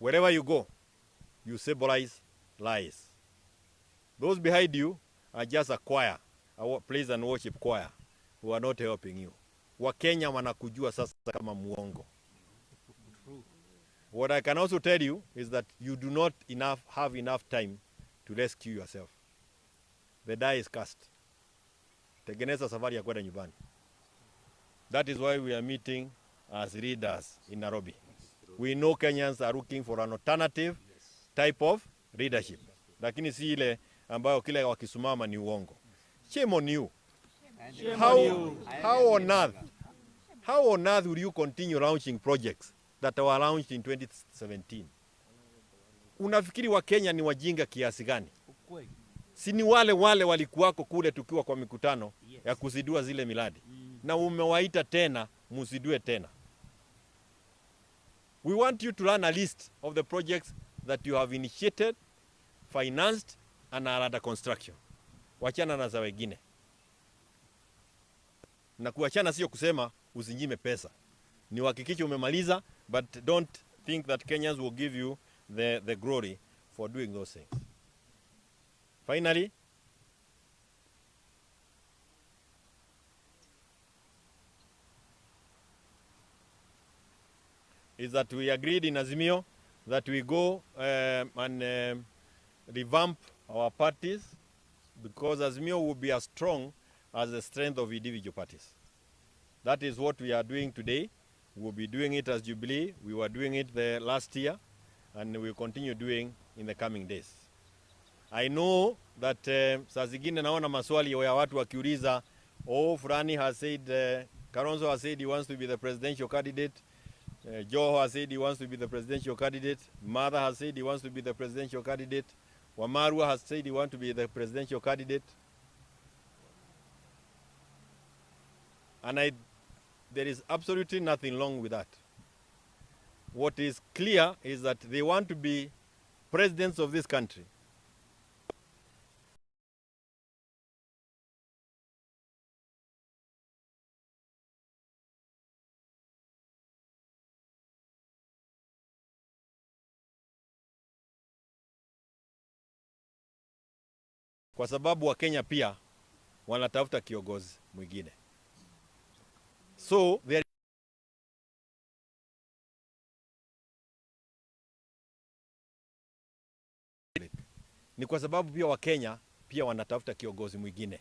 Wherever you go, you symbolize lies. Those behind you are just a choir, a praise and worship choir, who are not helping you. Wakenya wanakujua sasa kama muongo. What I can also tell you is that you do not have enough time to rescue yourself. The die is cast. Tengeneza safari ya kwenda nyumbani. That is why we are meeting as leaders in Nairobi. We know Kenyans are looking for an alternative type of leadership. Lakini si ile ambayo kile wakisimama ni uongo. Shame on you. How on earth will you continue launching projects that were launched in 2017? Unafikiri wa Kenya ni wajinga kiasi gani? Si ni wale walikuwako kule tukiwa kwa mikutano ya kuzidua zile miradi. Na umewaita tena, muzidue tena. We want you to run a list of the projects that you have initiated, financed, and are under construction. Wachana na za wengine. Na kuachana sio kusema usinyime pesa. Ni uhakikishe umemaliza, but don't think that Kenyans will give you the glory for doing those things. Finally, is that we agreed in Azimio that we go and revamp our parties, because Azimio will be as strong as the strength of individual parties. That is what we are doing today. We will be doing it as Jubilee. We were doing it the last year, and we will continue doing in the coming days. I know that saa zingine naona maswali ya watu wakiuliza, fulani has said, Kalonzo has said he wants to be the presidential candidate. Joe has said he wants to be the presidential candidate. Mother has said he wants to be the presidential candidate. Wamarua has said he wants to be the presidential candidate. And there is absolutely nothing wrong with that. What is clear is that they want to be presidents of this country. Kwa sababu wa Kenya pia wanatafuta kiongozi mwingine. So there ni kwa sababu pia wa Kenya pia wanatafuta kiongozi mwingine.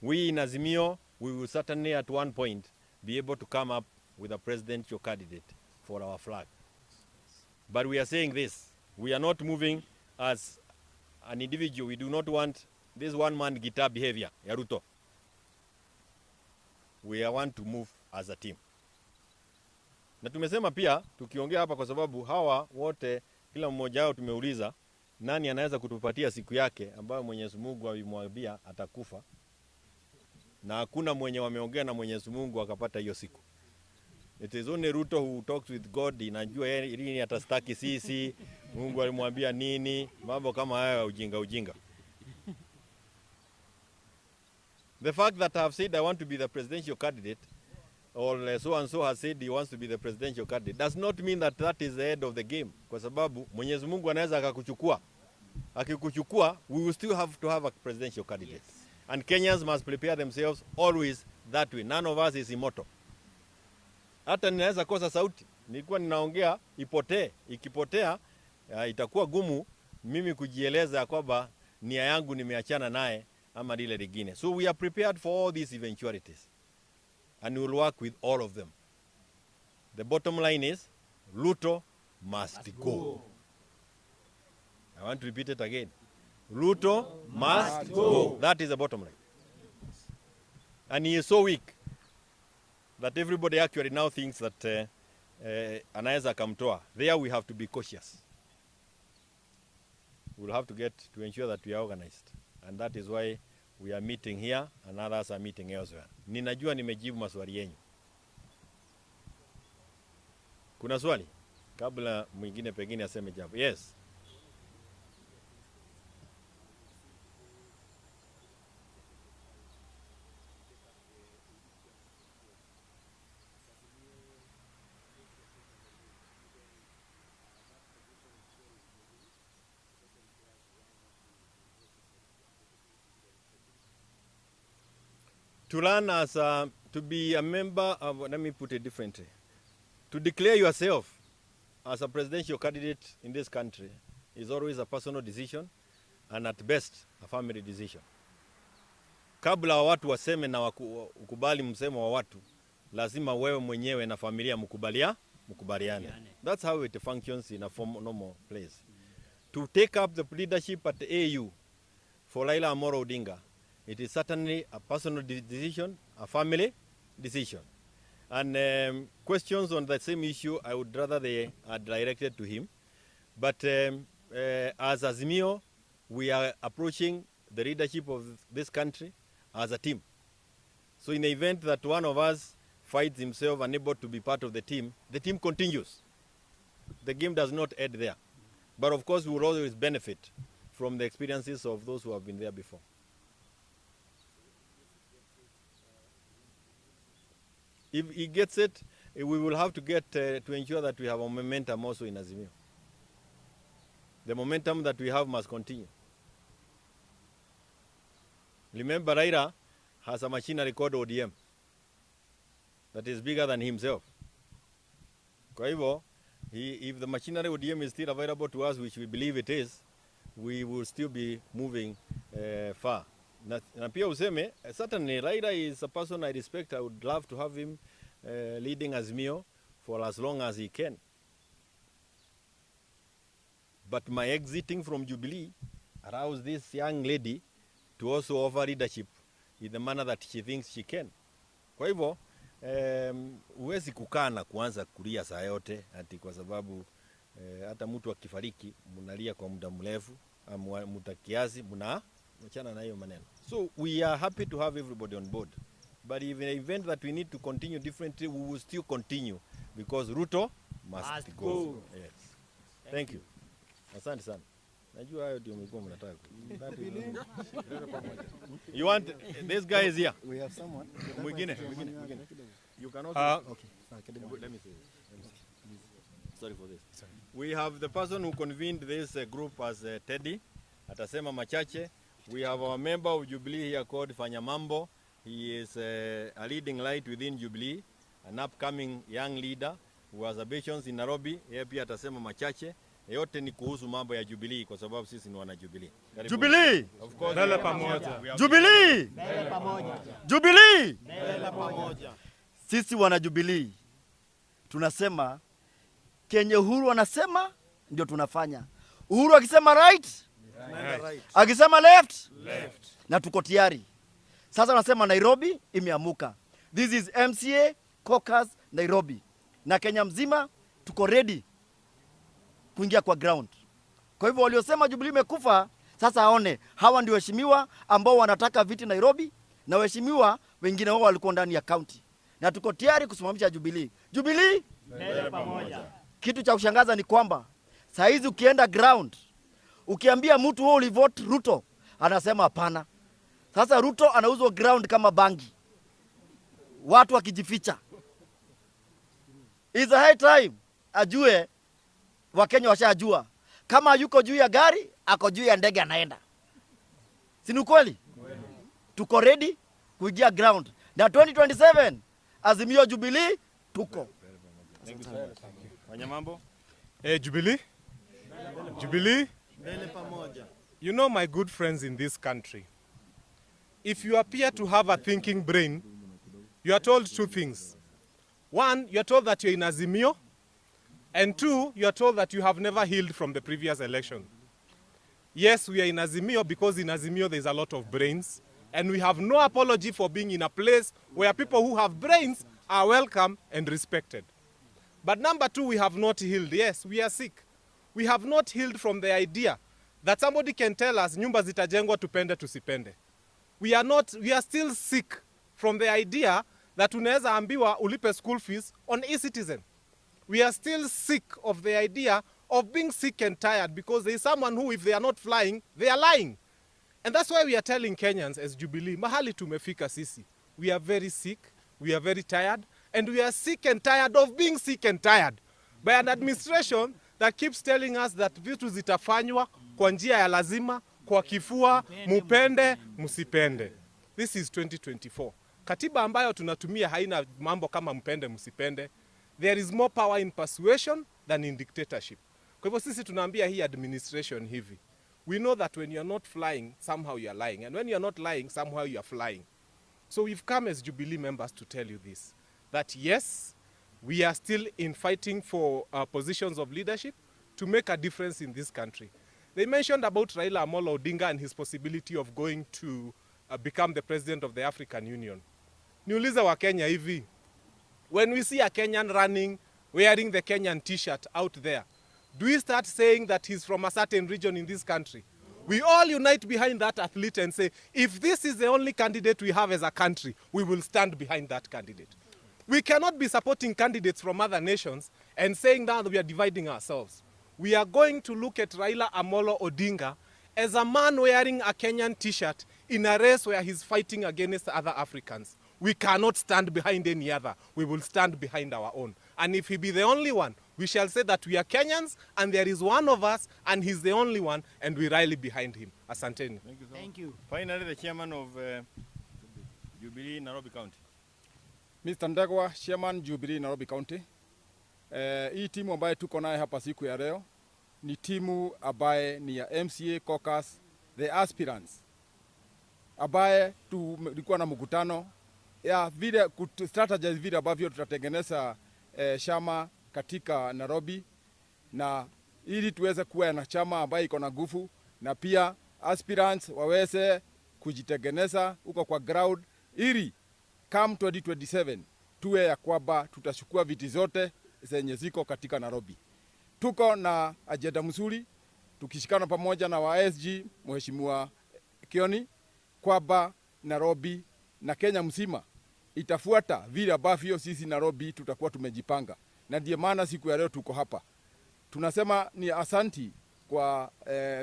We in Azimio, we will certainly at one point be able to come up with a presidential candidate for our flag. But we are saying this, we are not moving as an individual. We do not want this one-man guitar behavior ya Ruto. We want to move as a team. Na tumesema pia, tukiongea hapa kwa sababu hawa wote, kila mmoja wao tumeuliza, nani anaweza kutupatia siku yake ambayo Mwenyezi Mungu alimwambia atakufa. Na hakuna mwenye wameongea na Mwenyezi Mungu akapata hiyo siku. It is only Ruto who talks with God. Inajua lini atastaki sisi, Mungu alimwambia nini, mambo kama haya ujinga. The fact that I have said I want to be the presidential candidate, or so and so has said he wants to be the presidential candidate, does not mean that that is the end of the game. Kwa sababu Mwenyezi Mungu anaweza akakuchukua. Akikuchukua, we will still have to have a presidential candidate. Yes. And Kenyans must prepare themselves always that way. None of us is immortal. Hata ninaweza kosa sauti. Nilikuwa ninaongea ipotee. Ikipotea itakuwa gumu mimi kujieleza kwamba nia yangu nimeachana naye ama lile lingine. So we are prepared for all these eventualities. And we will work with all of them. The bottom line is, Ruto must go. I want to repeat it again. Ruto must go. That is the bottom line. And he is so weak that everybody actually now thinks that anaweza akamtoa. There we have to be cautious. We'll have to ensure that we are organized. And that is why we are meeting here and others are meeting elsewhere. Ninajua nimejibu maswali yenu. Kuna swali? Kabla mwingine pengine aseme jambo. Yes. To learn to be a member of, let me put it differently, to declare yourself as a presidential candidate in this country is always a personal decision and at best a family decision. Kabla watu waseme na ukubali msemo wa watu, lazima wewe mwenyewe na familia mkubaliane. That's how it functions in a normal place. To take up the leadership at the AU for Raila Amolo Odinga, it is certainly a personal decision, a family decision. And questions on the same issue, I would rather they are directed to him. But as Azimio, we are approaching the leadership of this country as a team. So in the event that one of us finds himself unable to be part of the team continues. The game does not end there. But of course, we will always benefit from the experiences of those who have been there before. If he gets it, we will have to get to ensure that we have a momentum also in Azimio. The momentum that we have must continue. Remember, Raila has a machinery called ODM that is bigger than himself. Kwa hivyo, if the machinery ODM is still available to us, which we believe it is, we will still be moving far. Na pia useme, certainly Raila is a person I respect. I would love to have him leading Azimio for as long as he can. But my exiting from Jubilee aroused this young lady to also offer leadership in the manner that she thinks she can. Kwa hivyo, huwezi kukaa na kuanza kulia saa yote ati kwa sababu hata mtu akifariki mnalia kwa muda mrefu, mtakiasi mnaachana na hiyo maneno. So we are happy to have everybody on board. But in the event that we need to continue differently, we will still continue because Ruto must go. Yes. Thank you. Asante sana. Najua hayo ndio mlikuwa mnataka. You want this guy is here. We have someone. Mwingine. You can also Okay. let me say. Sorry for this. Sorry. We have the person who convened this group as Teddy. Atasema machache. We have our member of Jubilee here called Fanyamambo. He is a leading light within Jubilee, an upcoming young leader who has ambitions in Nairobi. Yeye pia atasema machache. Yote ni kuhusu mambo ya Jubilee kwa sababu sisi ni wana Jubilee. Jubilee! Of course. Mbele pamoja. Jubilee! Mbele pamoja. Jubilee! Mbele pamoja. Sisi wana Jubilee tunasema Kenya Uhuru anasema ndio tunafanya. Uhuru akisema right, akisema left, na tuko tayari. Sasa tunasema Nairobi imeamuka. This is MCA caucus Nairobi. Na Kenya mzima tuko ready kuingia kwa ground. Kwa hivyo waliosema Jubilee imekufa, sasa aone hawa ndio waheshimiwa ambao wanataka viti Nairobi na waheshimiwa wengine wao walikuwa ndani ya county. Na tuko tayari kusimamisha Jubilee. Jubilee Mbele pamoja. Kitu cha kushangaza ni kwamba saa hizi ukienda ground, ukiambia mtu wewe ulivote Ruto, anasema hapana. Sasa Ruto anauzwa ground kama bangi. Watu wakijificha. Is a high time ajue, Wakenya washajua kama yuko juu ya gari, ako juu ya ndege anaenda. Si ni kweli? Tuko ready kuingia ground. Na 2027 Azimio Jubilee tuko. Fanyamambo. Jubilee? Jubilee? Mbele pamoja. You know, my good friends in this country, if you appear to have a thinking brain, you are told two things. One, you are told that you're in Azimio, and two, you are told that you have never healed from the previous election. Yes, we are in Azimio because in Azimio there's a lot of brains, and we have no apology for being in a place where people who have brains are welcome and respected. But number two, we have not healed. Yes, we are sick. We have not healed from the idea that somebody can tell us nyumba zitajengwa tupende tusipende. We are still sick from the idea that unaweza ambiwa ulipe school fees on e-citizen. We are still sick of the idea of being sick and tired because there is someone who, if they are not flying, they are lying. And that's why we are telling Kenyans as Jubilee, mahali tumefika sisi. We are very sick, we are very tired, and we are sick and tired of being sick and tired by an administration that keeps telling us that vitu zitafanywa kwa njia ya lazima, kwa kifua, mupende, musipende. This is 2024. Katiba ambayo tunatumia haina mambo kama mpende msipende. There is more power in persuasion than in dictatorship. Kwa hivyo sisi tunaambia hii administration hivi. We know that when you're not flying, somehow you're lying. And when you're not lying, somehow you're flying. So we've come as Jubilee members to tell you this. That yes, we are still in fighting for positions of leadership to make a difference in this country. They mentioned about Raila Amolo Odinga and his possibility of going to become the president of the African Union. Niulize wa Kenya hivi. When we see a Kenyan running, wearing the Kenyan t-shirt out there, do we start saying that he's from a certain region in this country? We all unite behind that athlete and say, if this is the only candidate we have as a country, we will stand behind that candidate. We cannot be supporting candidates from other nations and saying that we are dividing ourselves. We are going to look at Raila Amolo Odinga as a man wearing a Kenyan t-shirt in a race where he's fighting against other Africans. We cannot stand behind any other. We will stand behind our own. And if he be the only one, we shall say that we are Kenyans and there is one of us and he's the only one and we rally behind him. Asanteni. Thank you so Thank you. Finally, the chairman of Jubilee, Nairobi County. Mr. Ndegwa, Chairman Jubilee Nairobi County. Hii timu ambaye tuko naye hapa siku ya leo ni timu ambaye ni ya MCA caucus, the aspirants, ambaye tulikuwa na mkutano ya vile strategize vile ambavyo tutatengeneza chama katika Nairobi, na ili tuweze kuwa na chama ambaye iko na nguvu na pia aspirants waweze kujitengeneza huko kwa ground, ili come 2027 tuwe ya kwamba tutachukua viti zote zenye ziko katika Nairobi. Tuko na ajenda mzuri tukishikana pamoja na wa SG Mheshimiwa Kioni kwamba Nairobi na Kenya mzima itafuata vile ambavyo sisi Nairobi tutakuwa tumejipanga, na ndiyo maana siku ya leo tuko hapa. Tunasema ni asanti kwa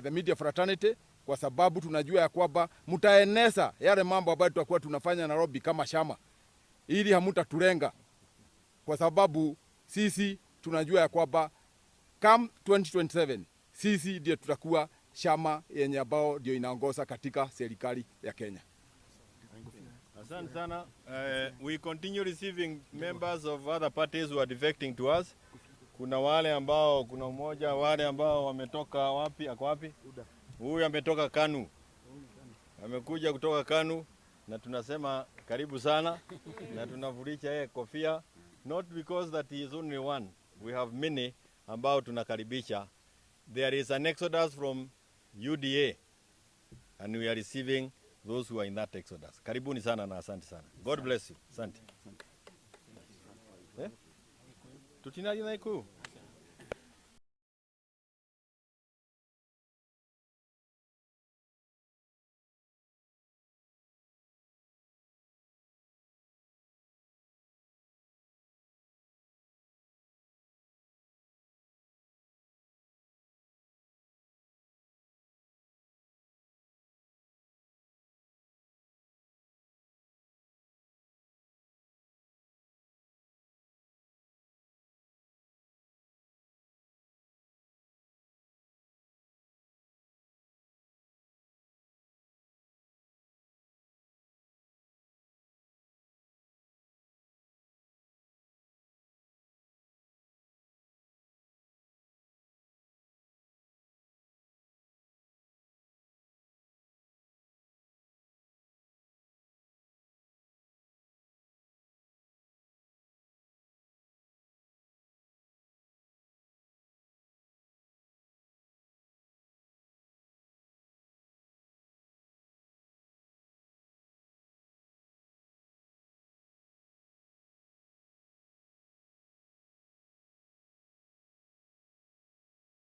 the media fraternity, kwa sababu tunajua ya kwamba mtaeneza yale mambo ambayo tutakuwa tunafanya Nairobi kama chama, ili hamutatulenga, kwa sababu sisi tunajua ya kwamba come 2027 sisi ndio tutakuwa chama yenye ambao ndio inaongoza katika serikali ya Kenya. Asante sana. We continue receiving members of other parties who are defecting to us. Kuna wale ambao, kuna mmoja wale ambao wametoka wapi, ako wapi? Huyu ametoka Kanu. Amekuja kutoka Kanu na tunasema karibu sana na tunavulisha yeye kofia, not because that he is only one. We have many ambao tunakaribisha. There is an exodus from UDA and we are receiving those who are in that exodus. Karibuni sana na asante sana. God bless you. Asante. Tutinali na iku.